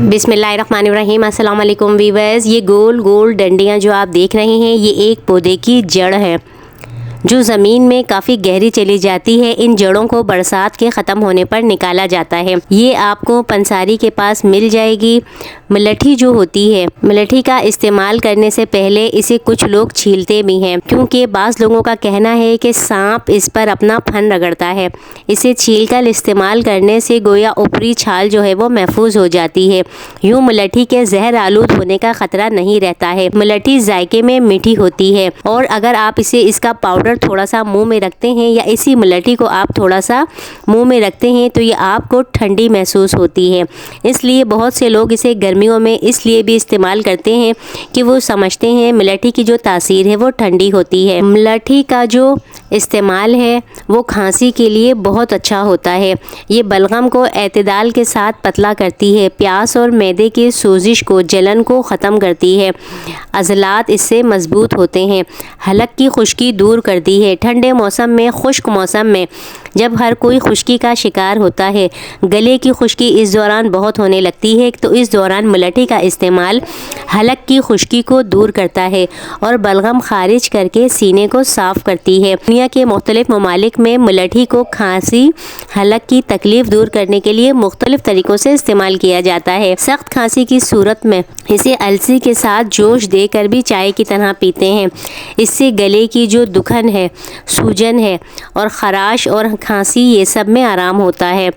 बिस्मिल्लाहिर्रहमानिर्रहीम। अस्सलाम वालेकुम वीवर्स। ये गोल गोल डंडियाँ जो आप देख रहे हैं ये एक पौधे की जड़ है जो ज़मीन में काफ़ी गहरी चली जाती है। इन जड़ों को बरसात के ख़त्म होने पर निकाला जाता है। ये आपको पंसारी के पास मिल जाएगी। मलठी जो होती है, मलठी का इस्तेमाल करने से पहले इसे कुछ लोग छीलते भी हैं क्योंकि बाज़ लोगों का कहना है कि सांप इस पर अपना फन रगड़ता है। इसे छीलकर इस्तेमाल करने से गोया ऊपरी छाल जो है वो महफूज हो जाती है। यूँ मलठी के जहर आलूद होने का ख़तरा नहीं रहता है। मलठी जायके में मीठी होती है और अगर आप इसका पाउडर थोड़ा सा मुंह में रखते हैं या इसी मलठी को आप थोड़ा सा मुंह में रखते हैं तो ये आपको ठंडी महसूस होती है। इसलिए बहुत से लोग इसे गर्मियों में इसलिए भी इस्तेमाल करते हैं कि वो समझते हैं मलठी की जो तासीर है वो ठंडी होती है। मलठी का जो इस्तेमाल है वो खांसी के लिए बहुत अच्छा होता है। ये बलगम को एतदाल के साथ पतला करती है, प्यास और मैदे की सोजिश को, जलन को ख़त्म करती है। अज़लात इससे मजबूत होते हैं, हलक की खुश्की दूर करती है। ठंडे मौसम में, खुश्क मौसम में जब हर कोई खुश्की का शिकार होता है, गले की खुश्की इस दौरान बहुत होने लगती है, तो इस दौरान मलठी का इस्तेमाल हलक की खुश्की को दूर करता है और बलगम खारिज करके सीने को साफ़ करती है। दुनिया के मुख्तलिफ ममालिक में मलठी को खांसी, हलक की तकलीफ़ दूर करने के लिए मुख्तलिफ तरीक़ों से इस्तेमाल किया जाता है। सख्त खांसी की सूरत में इसे अलसी के साथ जोश देकर भी चाय की तरह पीते हैं। इससे गले की जो दुखन है, सूजन है और ख़राश और खांसी ये सब में आराम होता है।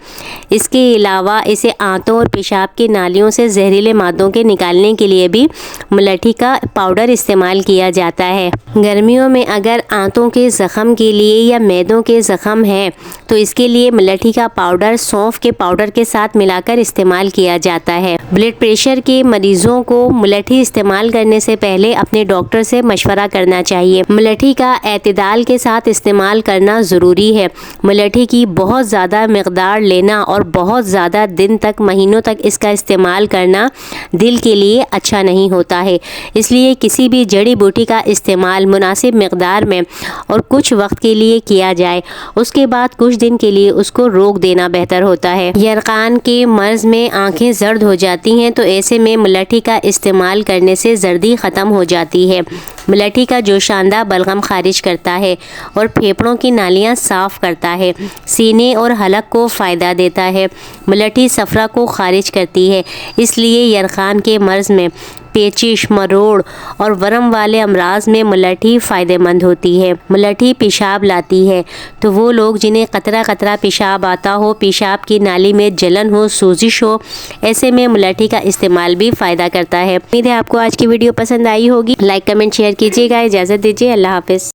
इसके अलावा इसे आंतों और पेशाब की नालियों से जहरीले मादों के निकालने के लिए भी मलठी का पाउडर इस्तेमाल किया जाता है। गर्मियों में अगर आंतों के ज़ख़म के लिए या मैदों के ज़ख़म हैं तो इसके लिए मलठी का पाउडर सौंफ के पाउडर के साथ मिलाकर इस्तेमाल किया जाता है। ब्लड प्रेशर के मरीज़ों को मलठी इस्तेमाल करने से पहले अपने डॉक्टर से मशवरा करना चाहिए। मलठी का एतदाल के साथ इस्तेमाल करना ज़रूरी है। मलठी की बहुत ज़्यादा मकदार लेना और बहुत ज़्यादा दिन तक, महीनों तक इसका इस्तेमाल करना दिल के लिए अच्छा नहीं होता है। इसलिए किसी भी जड़ी बूटी का इस्तेमाल मुनासिब मकदार में और कुछ वक्त के लिए किया जाए, उसके बाद कुछ दिन के लिए उसको रोक देना बेहतर होता है। यरकान के मर्ज़ में आंखें जर्द हो जाती हैं तो ऐसे में मलठी का इस्तेमाल करने से जर्दी ख़त्म हो जाती है। मलठी का जोशांदा बलगम खारिज करता है और फेफड़ों की नालियाँ साफ़ करता है। सीने और हलक को फ़ायदा देता है। मलठी सफ़रा को खारिज करती है। इसलिए यरकान के मर्ज़ में, पेचिश, मरोड़ और वरम वाले अमराज में मलठी फ़ायदेमंद होती है। मलठी पेशाब लाती है तो वो लोग जिन्हें कतरा कतरा पेशाब आता हो, पेशाब की नाली में जलन हो, सोजिश हो, ऐसे में मलठी का इस्तेमाल भी फ़ायदा करता है। उम्मीद है आपको आज की वीडियो पसंद आई होगी। लाइक, कमेंट, शेयर कीजिएगा। इजाज़त दीजिए। अल्लाह हाफ़िज़।